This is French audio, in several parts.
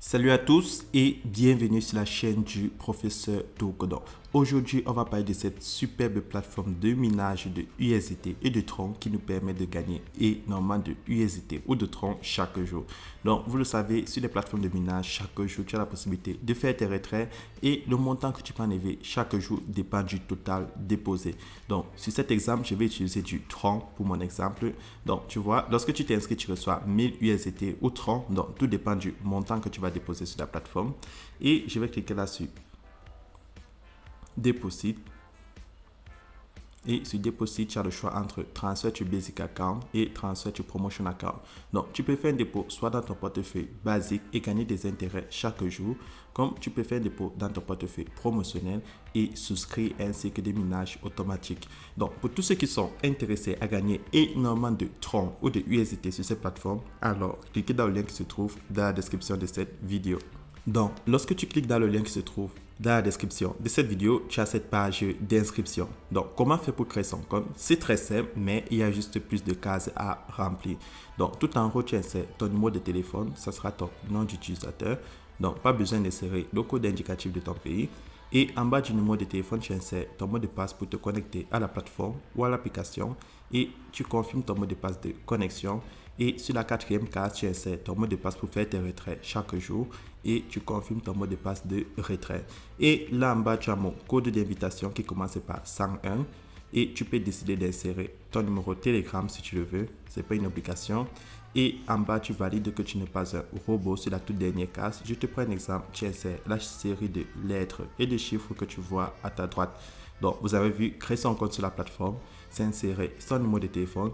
Salut à tous et bienvenue sur la chaîne du professeur Tokodon. Aujourd'hui, on va parler de cette superbe plateforme de minage de USDT et de Tron qui nous permet de gagner énormément de USDT ou de Tron chaque jour. Donc, vous le savez, sur les plateformes de minage, chaque jour, tu as la possibilité de faire tes retraits et le montant que tu peux enlever chaque jour dépend du total déposé. Donc, sur cet exemple, je vais utiliser du Tron pour mon exemple. Donc, tu vois, lorsque tu t'inscris, tu reçois 1000 USDT ou Tron. Donc, tout dépend du montant que tu vas déposer sur la plateforme. Et je vais cliquer là-dessus. Deposit. Et sur Deposit, tu as le choix entre Transfer to Basic Account et Transfer to Promotion Account. Donc, tu peux faire un dépôt soit dans ton portefeuille basique et gagner des intérêts chaque jour, comme tu peux faire un dépôt dans ton portefeuille promotionnel et souscrire ainsi que des minages automatiques. Donc, pour tous ceux qui sont intéressés à gagner énormément de Tron ou de USDT sur cette plateforme, alors cliquez dans le lien qui se trouve dans la description de cette vidéo. Donc, lorsque tu cliques dans le lien qui se trouve dans la description de cette vidéo, tu as cette page d'inscription. Donc, comment faire pour créer son compte? C'est très simple, mais il y a juste plus de cases à remplir. Donc, tout en haut, tu insères ton numéro de téléphone, ça sera ton nom d'utilisateur. Donc, pas besoin d'insérer le code indicatif de ton pays. Et en bas du numéro de téléphone, tu insères ton mot de passe pour te connecter à la plateforme ou à l'application et tu confirmes ton mot de passe de connexion. Et sur la quatrième case, tu insères ton mot de passe pour faire tes retraits chaque jour et tu confirmes ton mot de passe de retrait. Et là en bas, tu as mon code d'invitation qui commence par 101 et tu peux décider d'insérer ton numéro Telegram si tu le veux. Ce n'est pas une obligation. Et en bas, tu valides que tu n'es pas un robot sur la toute dernière case. Je te prends un exemple. Tu insères la série de lettres et de chiffres que tu vois à ta droite. Donc, vous avez vu, créer son compte sur la plateforme, c'est insérer son numéro de téléphone,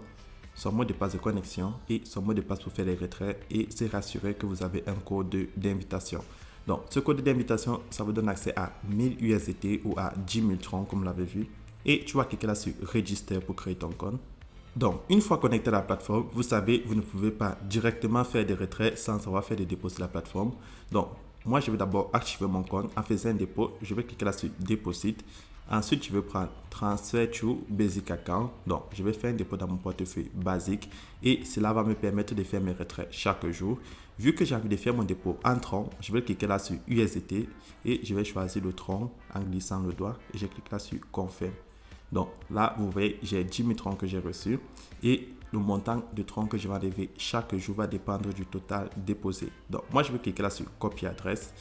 son mot de passe de connexion et son mot de passe pour faire les retraits et c'est rassurer que vous avez un code d'invitation. Donc, ce code d'invitation, ça vous donne accès à 1000 USDT ou à 10 000 troncs comme vous l'avez vu. Et tu vas cliquer là sur Register pour créer ton compte. Donc, une fois connecté à la plateforme, vous savez, vous ne pouvez pas directement faire des retraits sans avoir fait des dépôts sur la plateforme. Donc, moi, je vais d'abord activer mon compte. En faisant un dépôt, je vais cliquer là sur Deposit. Ensuite, je vais prendre Transfer to Basic Account. Donc, je vais faire un dépôt dans mon portefeuille basique et cela va me permettre de faire mes retraits chaque jour. Vu que j'ai envie de faire mon dépôt en tronc, je vais cliquer là sur USDT et je vais choisir le tronc en glissant le doigt et je clique là sur Confirm. Donc là, vous voyez, j'ai 10 000 troncs que j'ai reçus et le montant de troncs que je vais enlever chaque jour va dépendre du total déposé. Donc moi, je vais cliquer là sur Copier adresse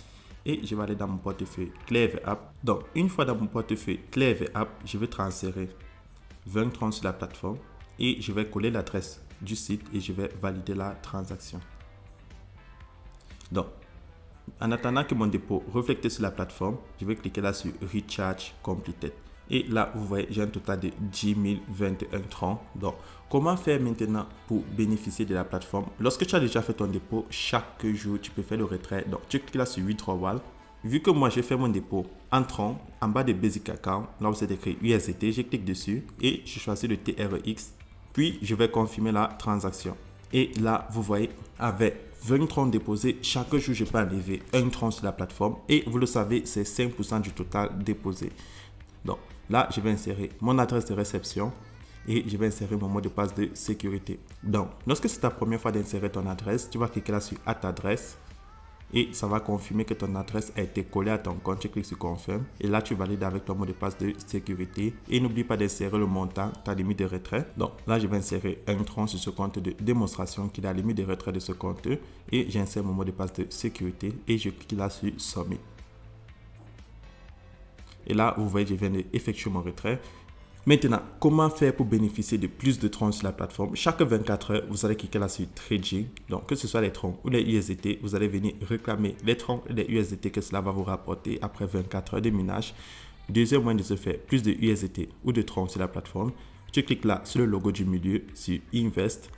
et je vais aller dans mon portefeuille Clever App. Donc une fois dans mon portefeuille Clever App, je vais transférer 20 troncs sur la plateforme et je vais coller l'adresse du site et je vais valider la transaction. Donc, en attendant que mon dépôt reflecte sur la plateforme, je vais cliquer là sur Recharge Completed. Et là, vous voyez, j'ai un total de 10 021 troncs. Donc, comment faire maintenant pour bénéficier de la plateforme? Lorsque tu as déjà fait ton dépôt, chaque jour, tu peux faire le retrait. Donc, tu cliques là sur Withdrawal. Vu que moi, j'ai fait mon dépôt en tronc, en bas de Basic Account, là où c'est écrit USDT, je clique dessus et je choisis le TRX. Puis, je vais confirmer la transaction. Et là, vous voyez, avec 20 troncs déposés, chaque jour, je peux enlever un tronc sur la plateforme. Et vous le savez, c'est 5% du total déposé. Donc, là, je vais insérer mon adresse de réception et je vais insérer mon mot de passe de sécurité. Donc, lorsque c'est ta première fois d'insérer ton adresse, tu vas cliquer là sur « Add adresse » et ça va confirmer que ton adresse a été collée à ton compte. Tu cliques sur « Confirm » et là, tu valides avec ton mot de passe de sécurité. Et n'oublie pas d'insérer le montant, ta limite de retrait. Donc, là, je vais insérer un tronc sur ce compte de démonstration qui est la limite de retrait de ce compte. Et j'insère mon mot de passe de sécurité et je clique là sur « Submit ». Et là, vous voyez, je viens d'effectuer mon retrait. Maintenant, comment faire pour bénéficier de plus de troncs sur la plateforme? Chaque 24 heures, vous allez cliquer là sur Trading. Donc, que ce soit les troncs ou les USDT, vous allez venir réclamer les troncs et les USDT que cela va vous rapporter après 24 heures de minage. Deuxième moyen de se faire plus de USDT ou de troncs sur la plateforme, tu cliques là sur le logo du milieu, sur Invest.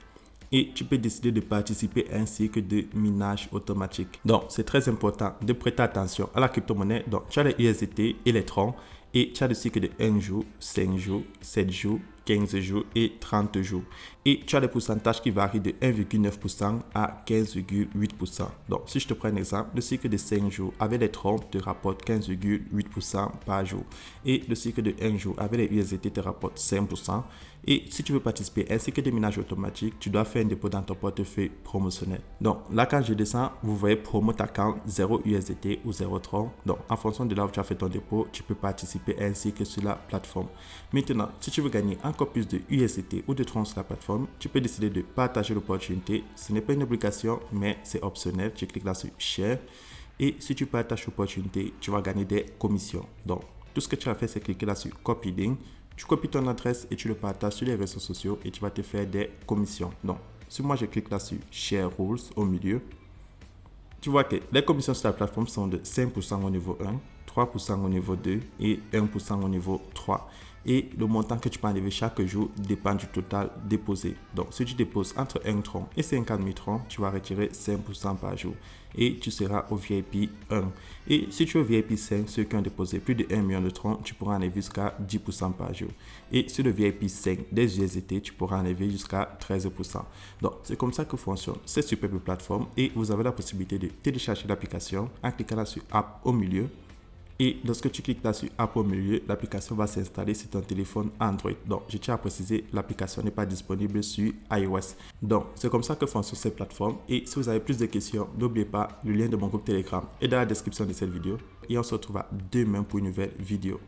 Et tu peux décider de participer à un cycle de minage automatique. Donc, c'est très important de prêter attention à la crypto-monnaie. Donc, tu as les USDT et les troncs et tu as le cycle de 1 jour, 5 jours, 7 jours, 15 jours et 30 jours. Et tu as les pourcentages qui varient de 1,9% à 15,8%. Donc, si je te prends un exemple, le cycle de 5 jours avec les troncs te rapporte 15,8% par jour. Et le cycle de 1 jour avec les USDT te rapporte 5%. Et si tu veux participer ainsi que des minages automatiques, tu dois faire un dépôt dans ton portefeuille promotionnel. Donc là, quand je descends, vous voyez promote account 0 USDT ou 0 Tron. Donc en fonction de là où tu as fait ton dépôt, tu peux participer ainsi que sur la plateforme. Maintenant, si tu veux gagner encore plus de USDT ou de Tron sur la plateforme, tu peux décider de partager l'opportunité. Ce n'est pas une obligation, mais c'est optionnel. Tu cliques là sur Share. Et si tu partages l'opportunité, tu vas gagner des commissions. Donc, tout ce que tu as fait, c'est cliquer là sur Copy Link. Tu copies ton adresse et tu le partages sur les réseaux sociaux et tu vas te faire des commissions. Donc, si moi je clique là sur Share Rules au milieu, tu vois que les commissions sur la plateforme sont de 5% au niveau 1, 3% au niveau 2 et 1% au niveau 3. Et le montant que tu peux enlever chaque jour dépend du total déposé. Donc, si tu déposes entre 1 tron et 50 000 trons, tu vas retirer 5% par jour. Et tu seras au VIP 1. Et si tu es au VIP 5, ceux qui ont déposé plus de 1 million de trons, tu pourras enlever jusqu'à 10% par jour. Et sur le VIP 5 des USDT, tu pourras enlever jusqu'à 13%. Donc, c'est comme ça que fonctionne cette superbe plateforme. Et vous avez la possibilité de télécharger l'application en cliquant là sur App au milieu. Et lorsque tu cliques là sur App au milieu, l'application va s'installer sur ton téléphone Android. Donc, je tiens à préciser, l'application n'est pas disponible sur iOS. Donc, c'est comme ça que fonctionne cette plateforme. Et si vous avez plus de questions, n'oubliez pas, le lien de mon groupe Telegram est dans la description de cette vidéo. Et on se retrouve demain pour une nouvelle vidéo.